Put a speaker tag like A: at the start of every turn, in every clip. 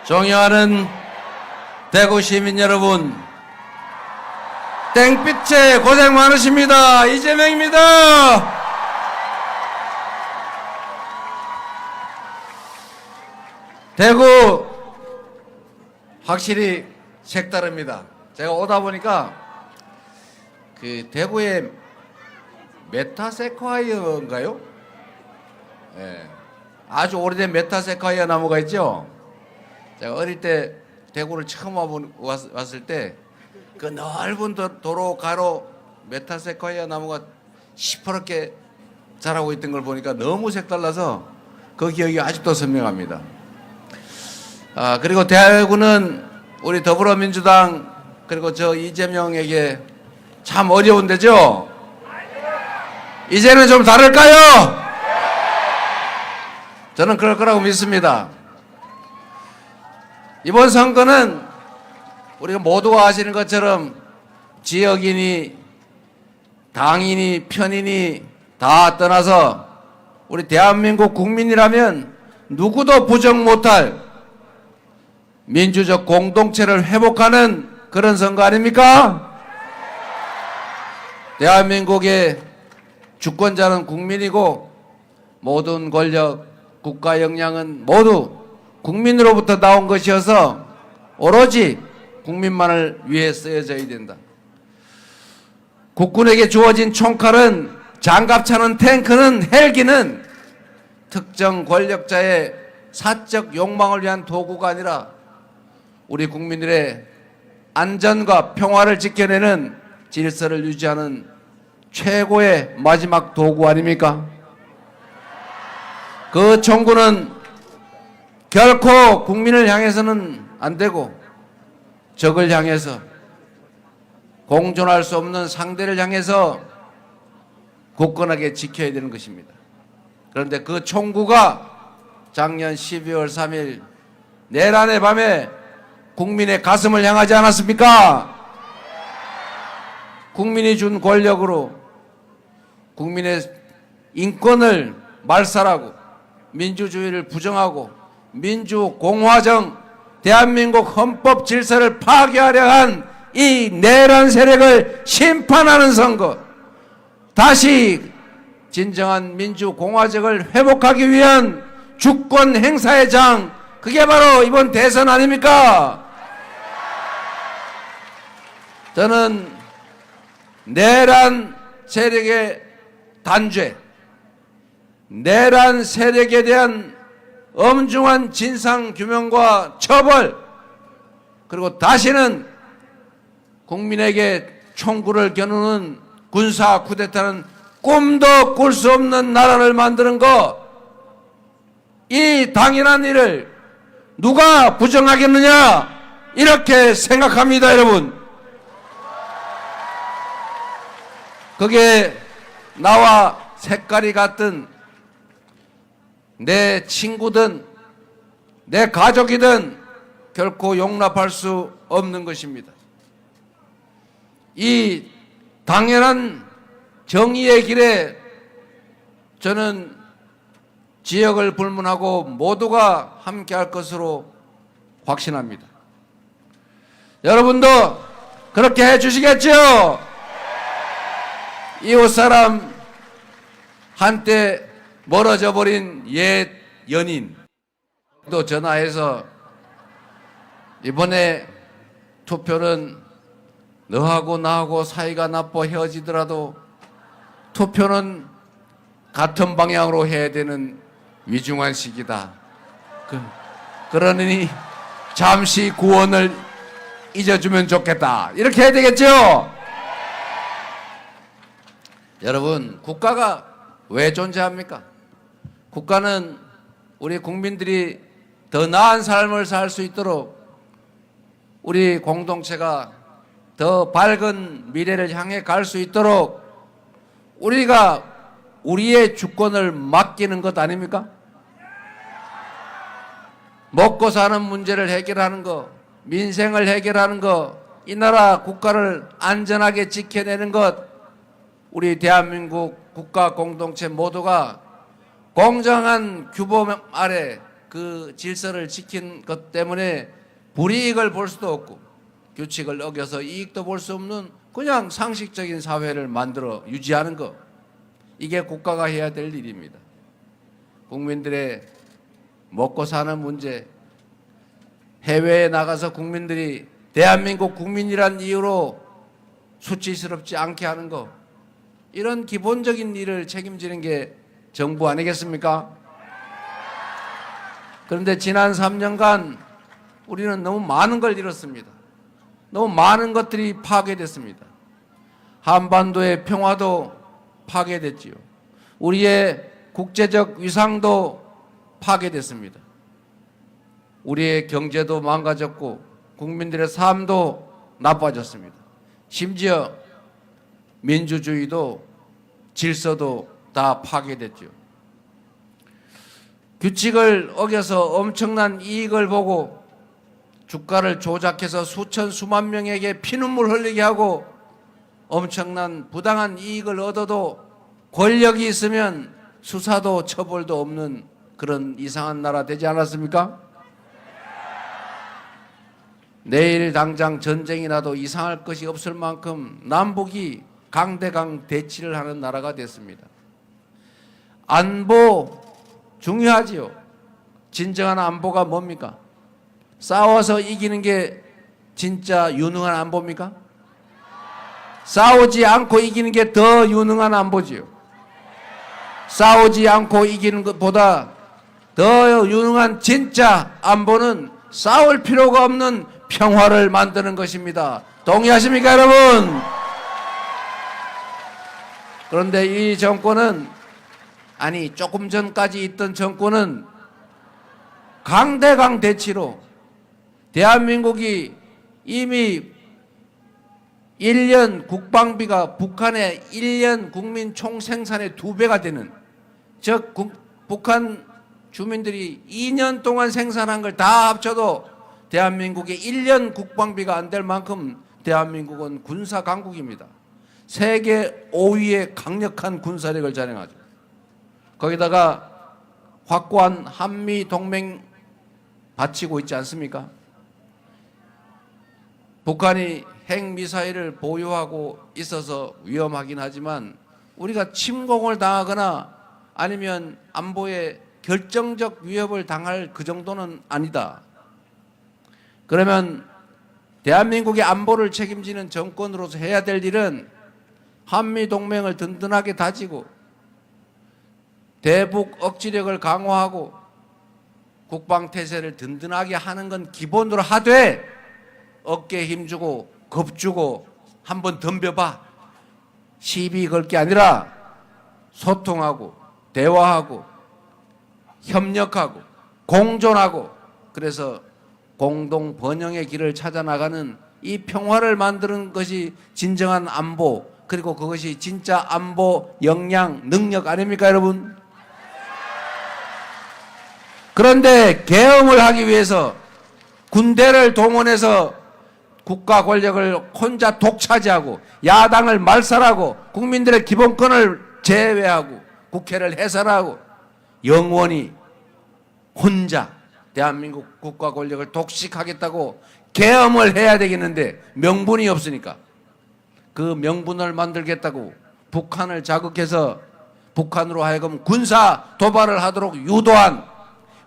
A: 존경하는 대구 시민 여러분, 땡빛에 고생 많으십니다. 이재명입니다. 대구 확실히 색다릅니다. 제가 오다 보니까 그 대구에 메타세콰이어인가요? 네. 아주 오래된 메타세콰이어 나무가 있죠. 제가 어릴 때 대구를 처음 왔을 때 그 넓은 도로 가로 메타세콰이어 나무가 시퍼렇게 자라고 있던 걸 보니까 너무 색달라서 그 기억이 아직도 선명합니다. 그리고 대구는 우리 더불어민주당 그리고 저 이재명에게 참 어려운 데죠. 이제는 좀 다를까요? 저는 그럴 거라고 믿습니다. 이번 선거는 우리가 모두가 아시는 것처럼 지역이니 당이니 편이니 다 떠나서 우리 대한민국 국민이라면 누구도 부정 못할 민주적 공동체를 회복하는 그런 선거 아닙니까? 대한민국의 주권자는 국민이고 모든 권력, 국가 역량은 모두 국민으로부터 나온 것이어서 오로지 국민만을 위해 쓰여져야 된다. 국군에게 주어진 총칼은, 장갑차는, 탱크는, 헬기는 특정 권력자의 사적 욕망을 위한 도구가 아니라 우리 국민들의 안전과 평화를 지켜내는 질서를 유지하는 최고의 마지막 도구 아닙니까? 그 총구는 결코 국민을 향해서는 안 되고 적을 향해서, 공존할 수 없는 상대를 향해서 굳건하게 지켜야 되는 것입니다. 그런데 그 총구가 작년 12월 3일 내란의 밤에 국민의 가슴을 향하지 않았습니까? 국민이 준 권력으로 국민의 인권을 말살하고 민주주의를 부정하고 민주공화정, 대한민국 헌법 질서를 파괴하려 한 이 내란 세력을 심판하는 선거, 다시 진정한 민주공화정을 회복하기 위한 주권 행사의 장, 그게 바로 이번 대선 아닙니까? 저는 내란 세력의 단죄, 내란 세력에 대한 엄중한 진상규명과 처벌, 그리고 다시는 국민에게 총구를 겨누는 군사 쿠데타는 꿈도 꿀 수 없는 나라를 만드는 것, 이 당연한 일을 누가 부정하겠느냐, 이렇게 생각합니다. 여러분, 그게 나와 색깔이 같은 내 친구든 내 가족이든 결코 용납할 수 없는 것입니다. 이 당연한 정의의 길에 저는 지역을 불문하고 모두가 함께할 것으로 확신합니다. 여러분도 그렇게 해주시겠죠? 이웃사람, 한때 멀어져 버린 옛 연인 또 전화해서 이번에 투표는 너하고 나하고 사이가 나빠 헤어지더라도 투표는 같은 방향으로 해야 되는 위중한 시기다. 그러니 잠시 구원을 잊어주면 좋겠다. 이렇게 해야 되겠죠? 여러분, 국가가 왜 존재합니까? 국가는 우리 국민들이 더 나은 삶을 살 수 있도록, 우리 공동체가 더 밝은 미래를 향해 갈 수 있도록 우리가 우리의 주권을 맡기는 것 아닙니까? 먹고 사는 문제를 해결하는 것, 민생을 해결하는 것, 이 나라 국가를 안전하게 지켜내는 것, 우리 대한민국 국가 공동체 모두가 공정한 규범 아래 그 질서를 지킨 것 때문에 불이익을 볼 수도 없고 규칙을 어겨서 이익도 볼 수 없는 그냥 상식적인 사회를 만들어 유지하는 것, 이게 국가가 해야 될 일입니다. 국민들의 먹고 사는 문제, 해외에 나가서 국민들이 대한민국 국민이란 이유로 수치스럽지 않게 하는 것, 이런 기본적인 일을 책임지는 게 정부 아니겠습니까? 그런데 지난 3년간 우리는 너무 많은 걸 잃었습니다. 너무 많은 것들이 파괴됐습니다. 한반도의 평화도 파괴됐지요. 우리의 국제적 위상도 파괴됐습니다. 우리의 경제도 망가졌고 국민들의 삶도 나빠졌습니다. 심지어 민주주의도 질서도 다 파괴됐죠. 규칙을 어겨서 엄청난 이익을 보고 주가를 조작해서 수천 수만 명에게 피눈물 흘리게 하고 엄청난 부당한 이익을 얻어도 권력이 있으면 수사도 처벌도 없는 그런 이상한 나라 되지 않았습니까? 내일 당장 전쟁이 나도 이상할 것이 없을 만큼 남북이 강대강 대치를 하는 나라가 됐습니다. 안보 중요하지요. 진정한 안보가 뭡니까? 싸워서 이기는 게 진짜 유능한 안보입니까? 싸우지 않고 이기는 게 더 유능한 안보지요. 싸우지 않고 이기는 것보다 더 유능한 진짜 안보는 싸울 필요가 없는 평화를 만드는 것입니다. 동의하십니까, 여러분? 그런데 이 정권은, 아니 조금 전까지 있던 정권은 강대강 대치로 대한민국이 이미 1년 국방비가 북한의 1년 국민 총생산의 2배가 되는, 즉 북한 주민들이 2년 동안 생산한 걸 다 합쳐도 대한민국의 1년 국방비가 안 될 만큼 대한민국은 군사 강국입니다. 세계 5위의 강력한 군사력을 자랑하죠. 거기다가 확고한 한미 동맹 바치고 있지 않습니까? 북한이 핵미사일을 보유하고 있어서 위험하긴 하지만 우리가 침공을 당하거나 아니면 안보에 결정적 위협을 당할 그 정도는 아니다. 그러면 대한민국의 안보를 책임지는 정권으로서 해야 될 일은 한미동맹을 든든하게 다지고 대북 억지력을 강화하고 국방태세를 든든하게 하는 건 기본으로 하되 어깨에 힘주고 겁주고 한번 덤벼봐 시비 걸 게 아니라 소통하고 대화하고 협력하고 공존하고 그래서 공동 번영의 길을 찾아 나가는 이 평화를 만드는 것이 진정한 안보, 그리고 그것이 진짜 안보 역량, 능력 아닙니까, 여러분? 그런데 계엄을 하기 위해서 군대를 동원해서 국가 권력을 혼자 독차지하고 야당을 말살하고 국민들의 기본권을 제외하고 국회를 해산하고 영원히 혼자 대한민국 국가 권력을 독식하겠다고 계엄을 해야 되겠는데 명분이 없으니까 그 명분을 만들겠다고 북한을 자극해서 북한으로 하여금 군사 도발을 하도록 유도한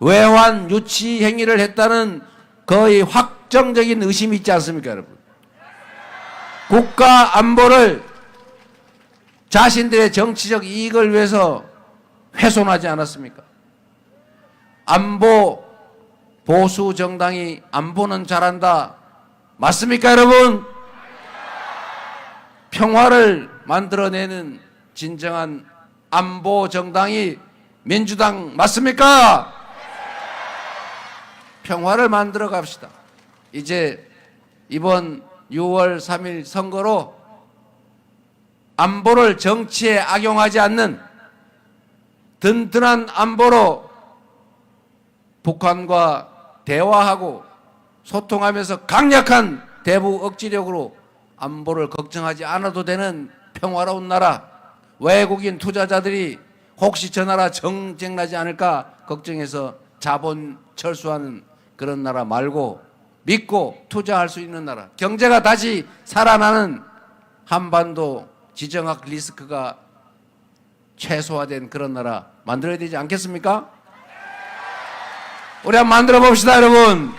A: 외환 유치 행위를 했다는 거의 확정적인 의심이 있지 않습니까, 여러분? 국가 안보를 자신들의 정치적 이익을 위해서 훼손하지 않았습니까? 안보 보수 정당이 안보는 잘한다. 맞습니까, 여러분? 평화를 만들어내는 진정한 안보 정당이 민주당 맞습니까? 평화를 만들어 갑시다. 이제 이번 6월 3일 선거로 안보를 정치에 악용하지 않는 든든한 안보로 북한과 대화하고 소통하면서 강력한 대북 억지력으로 안보를 걱정하지 않아도 되는 평화로운 나라, 외국인 투자자들이 혹시 저 나라 정쟁나지 않을까 걱정해서 자본 철수하는 그런 나라 말고 믿고 투자할 수 있는 나라, 경제가 다시 살아나는 한반도 지정학 리스크가 최소화된 그런 나라 만들어야 되지 않겠습니까? 우리 한번 만들어 봅시다, 여러분.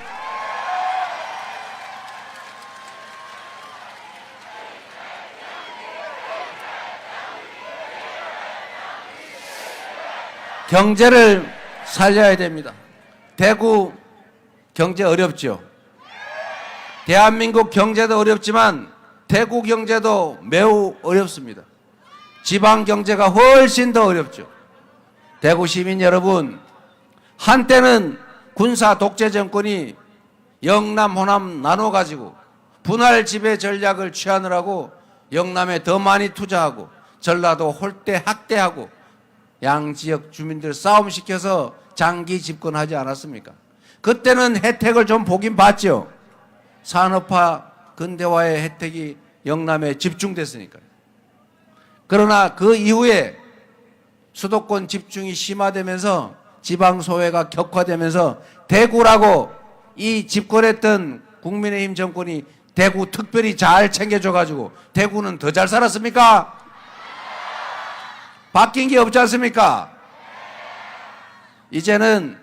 A: 경제를 살려야 됩니다. 대구 경제 어렵죠. 대한민국 경제도 어렵지만 대구 경제도 매우 어렵습니다. 지방 경제가 훨씬 더 어렵죠. 대구 시민 여러분, 한때는 군사 독재 정권이 영남, 호남 나눠가지고 분할 지배 전략을 취하느라고 영남에 더 많이 투자하고 전라도 홀대 학대하고 양 지역 주민들 싸움시켜서 장기 집권하지 않았습니까? 그때는 혜택을 좀 보긴 봤죠. 산업화 근대화의 혜택이 영남에 집중됐으니까요. 그러나 그 이후에 수도권 집중이 심화되면서 지방소외가 격화되면서 대구라고 이 집권했던 국민의힘 정권이 대구 특별히 잘 챙겨줘가지고 대구는 더 잘 살았습니까? 바뀐 게 없지 않습니까? 이제는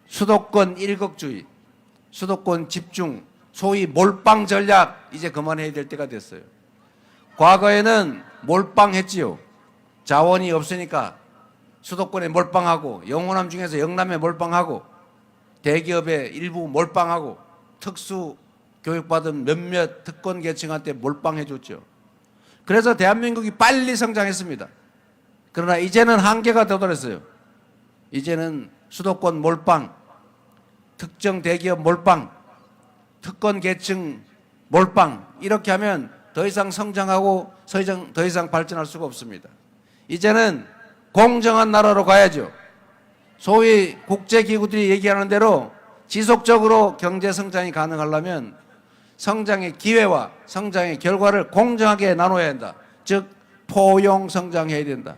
A: 수도권 일극주의, 수도권 집중, 소위 몰빵 전략 이제 그만해야 될 때가 됐어요. 과거에는 몰빵했지요. 자원이 없으니까 수도권에 몰빵하고 영호남 중에서 영남에 몰빵하고 대기업에 일부 몰빵하고 특수 교육받은 몇몇 특권 계층한테 몰빵해줬죠. 그래서 대한민국이 빨리 성장했습니다. 그러나 이제는 한계가 도달했어요. 이제는 수도권 몰빵, 특정 대기업 몰빵, 특권 계층 몰빵 이렇게 하면 더 이상 성장하고 더 이상 발전할 수가 없습니다. 이제는 공정한 나라로 가야죠. 소위 국제기구들이 얘기하는 대로 지속적으로 경제 성장이 가능하려면 성장의 기회와 성장의 결과를 공정하게 나눠야 한다. 즉 포용 성장해야 된다.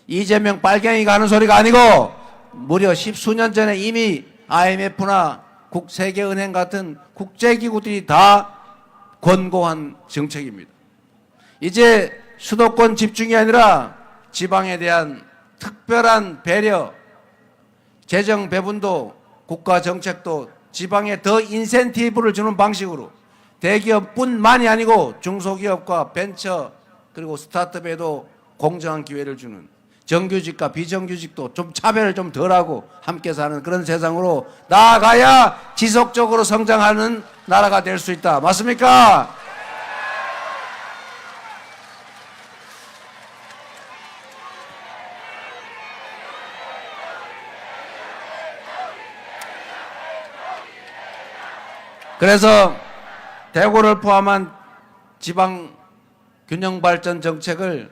A: 이재명 빨갱이가 하는 소리가 아니고 무려 10수년 전에 이미 IMF나 세계은행 같은 국제기구들이 다 권고한 정책입니다. 이제 수도권 집중이 아니라 지방에 대한 특별한 배려, 재정 배분도 국가 정책도 지방에 더 인센티브를 주는 방식으로 대기업뿐만이 아니고 중소기업과 벤처 그리고 스타트업에도 공정한 기회를 주는 정규직과 비정규직도 좀 차별을 좀 덜하고 함께 사는 그런 세상으로 나아가야 지속적으로 성장하는 나라가 될 수 있다. 맞습니까? 그래서 대구를 포함한 지방 균형발전 정책을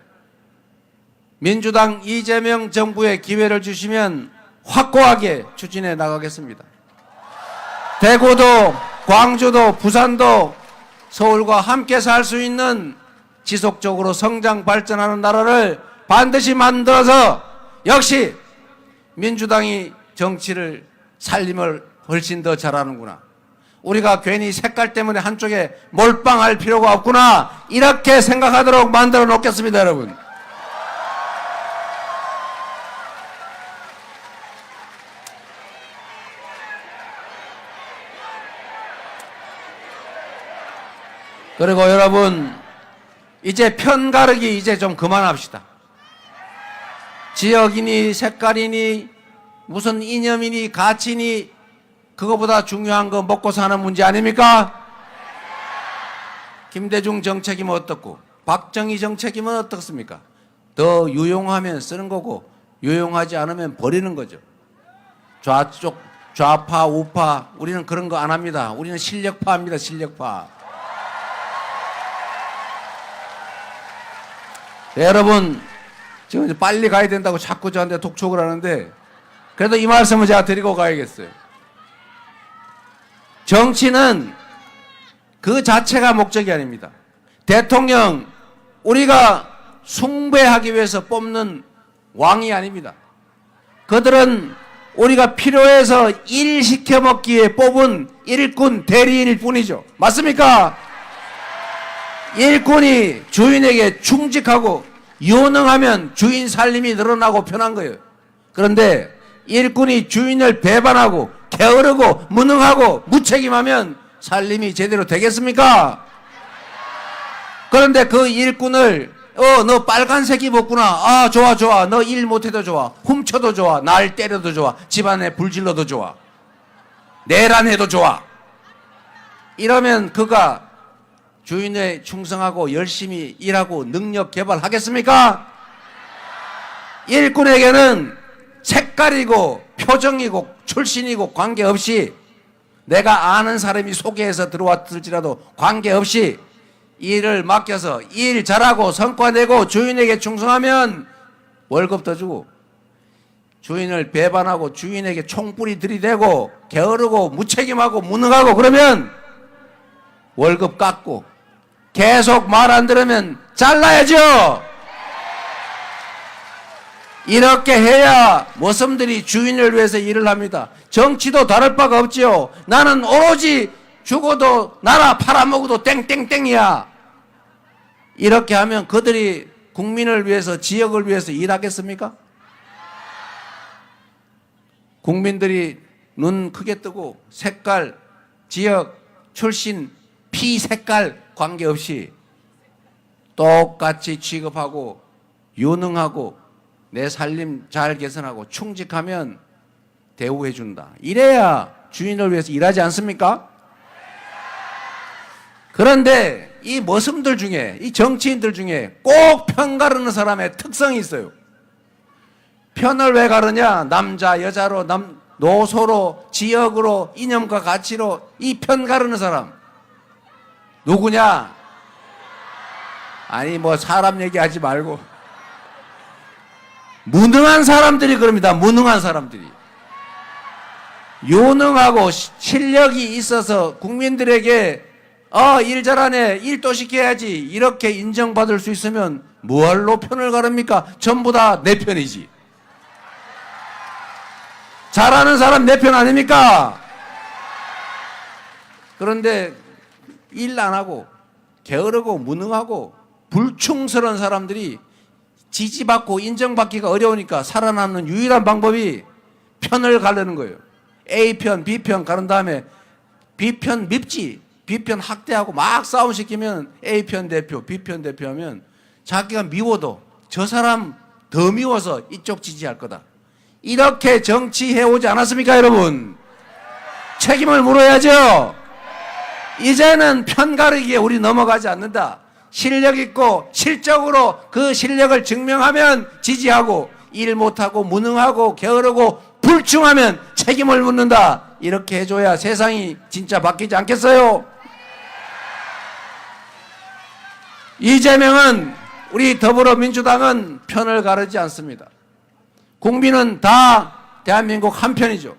A: 민주당 이재명 정부에 기회를 주시면 확고하게 추진해 나가겠습니다. 대구도 광주도 부산도 서울과 함께 살 수 있는 지속적으로 성장 발전하는 나라를 반드시 만들어서 역시 민주당이 정치를 살림을 훨씬 더 잘하는구나. 우리가 괜히 색깔 때문에 한쪽에 몰빵할 필요가 없구나. 이렇게 생각하도록 만들어 놓겠습니다, 여러분. 그리고 여러분, 이제 편가르기 이제 좀 그만합시다. 지역이니 색깔이니 무슨 이념이니 가치니 그거보다 중요한 거 먹고 사는 문제 아닙니까? 김대중 정책이면 어떻고 박정희 정책이면 어떻습니까? 더 유용하면 쓰는 거고 유용하지 않으면 버리는 거죠. 좌쪽, 좌파, 우파 우리는 그런 거 안 합니다. 우리는 실력파입니다. 실력파. 네, 여러분 지금 이제 빨리 가야 된다고 자꾸 저한테 독촉을 하는데 그래도 이 말씀을 제가 드리고 가야겠어요. 정치는 그 자체가 목적이 아닙니다. 대통령 우리가 숭배하기 위해서 뽑는 왕이 아닙니다. 그들은 우리가 필요해서 일 시켜먹기 위해 뽑은 일꾼 대리인일 뿐이죠. 맞습니까? 일꾼이 주인에게 충직하고 유능하면 주인 살림이 늘어나고 편한 거예요. 그런데 일꾼이 주인을 배반하고 게으르고 무능하고 무책임하면 살림이 제대로 되겠습니까? 그런데 그 일꾼을 너 빨간색 입었구나. 아, 좋아. 너 일 못해도 좋아. 훔쳐도 좋아. 날 때려도 좋아. 집안에 불질러도 좋아. 내란해도 좋아. 이러면 그가 주인에 충성하고 열심히 일하고 능력 개발하겠습니까? 일꾼에게는 색깔이고 표정이고 출신이고 관계없이, 내가 아는 사람이 소개해서 들어왔을지라도 관계없이 일을 맡겨서 일 잘하고 성과 내고 주인에게 충성하면 월급 더 주고, 주인을 배반하고 주인에게 총뿌리 들이대고 게으르고 무책임하고 무능하고 그러면 월급 깎고, 계속 말 안 들으면 잘라야죠. 이렇게 해야 머슴들이 주인을 위해서 일을 합니다. 정치도 다를 바가 없지요. 나는 오로지 죽어도 나라 팔아먹어도 땡땡땡이야. 이렇게 하면 그들이 국민을 위해서, 지역을 위해서 일하겠습니까? 국민들이 눈 크게 뜨고 색깔, 지역, 출신, 피 색깔 관계없이 똑같이 취급하고 유능하고 내 살림 잘 개선하고 충직하면 대우해 준다. 이래야 주인을 위해서 일하지 않습니까? 그런데 이 머슴들 중에, 이 정치인들 중에 꼭 편 가르는 사람의 특성이 있어요. 편을 왜 가르냐? 남자, 여자로, 노소로, 지역으로, 이념과 가치로 이 편 가르는 사람. 누구냐? 아니, 뭐 사람 얘기하지 말고. 무능한 사람들이 그럽니다. 무능한 사람들이. 유능하고 실력이 있어서 국민들에게 일 잘하네, 일도 시켜야지, 이렇게 인정받을 수 있으면 뭐할로 편을 가릅니까? 전부 다 내 편이지. 잘하는 사람 내 편 아닙니까? 그런데 일 안 하고 게으르고 무능하고 불충스러운 사람들이 지지받고 인정받기가 어려우니까 살아남는 유일한 방법이 편을 가르는 거예요. A편, B편 가른 다음에 B편 밉지, B편 학대하고 막 싸움시키면 A편 대표, B편 대표하면 자기가 미워도 저 사람 더 미워서 이쪽 지지할 거다. 이렇게 정치해오지 않았습니까, 여러분? 책임을 물어야죠. 이제는 편 가르기에 우리 넘어가지 않는다. 실력 있고 실적으로 그 실력을 증명하면 지지하고, 일 못하고 무능하고 게으르고 불충하면 책임을 묻는다. 이렇게 해줘야 세상이 진짜 바뀌지 않겠어요? 이재명은, 우리 더불어민주당은 편을 가르지 않습니다. 국민은 다 대한민국 한 편이죠.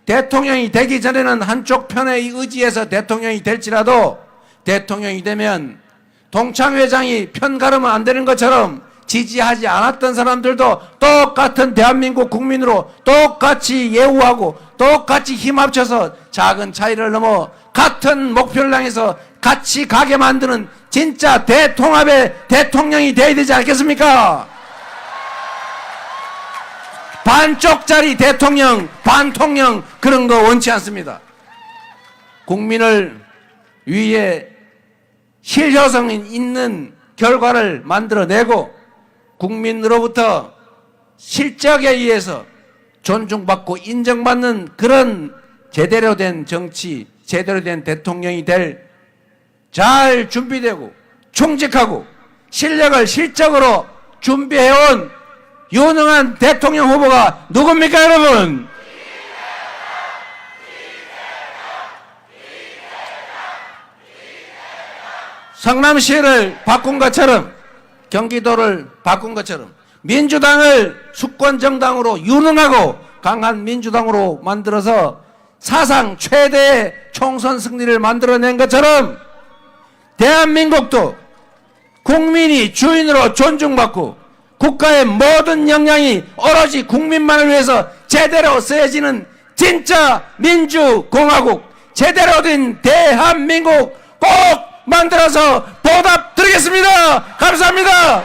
A: 대통령이 되기 전에는 한쪽 편에 의지해서 대통령이 될지라도 대통령이 되면 동창회장이 편 가르면 안 되는 것처럼 지지하지 않았던 사람들도 똑같은 대한민국 국민으로 똑같이 예우하고 똑같이 힘 합쳐서 작은 차이를 넘어 같은 목표를 향해서 같이 가게 만드는 진짜 대통합의 대통령이 되어야 되지 않겠습니까? 반쪽짜리 대통령, 반통령 그런 거 원치 않습니다. 국민을 위해 실효성 있는 결과를 만들어내고 국민으로부터 실적에 의해서 존중받고 인정받는 그런 제대로 된 정치, 제대로 된 대통령이 될 잘 준비되고 충직하고 실력을 실적으로 준비해온 유능한 대통령 후보가 누굽니까, 여러분? 성남시를 바꾼 것처럼, 경기도를 바꾼 것처럼 민주당을 수권정당으로 유능하고 강한 민주당으로 만들어서 사상 최대의 총선 승리를 만들어낸 것처럼 대한민국도 국민이 주인으로 존중받고
B: 국가의 모든 역량이 오로지 국민만을 위해서 제대로 쓰여지는 진짜 민주공화국, 제대로 된 대한민국 꼭 만들어서 보답드리겠습니다. 감사합니다.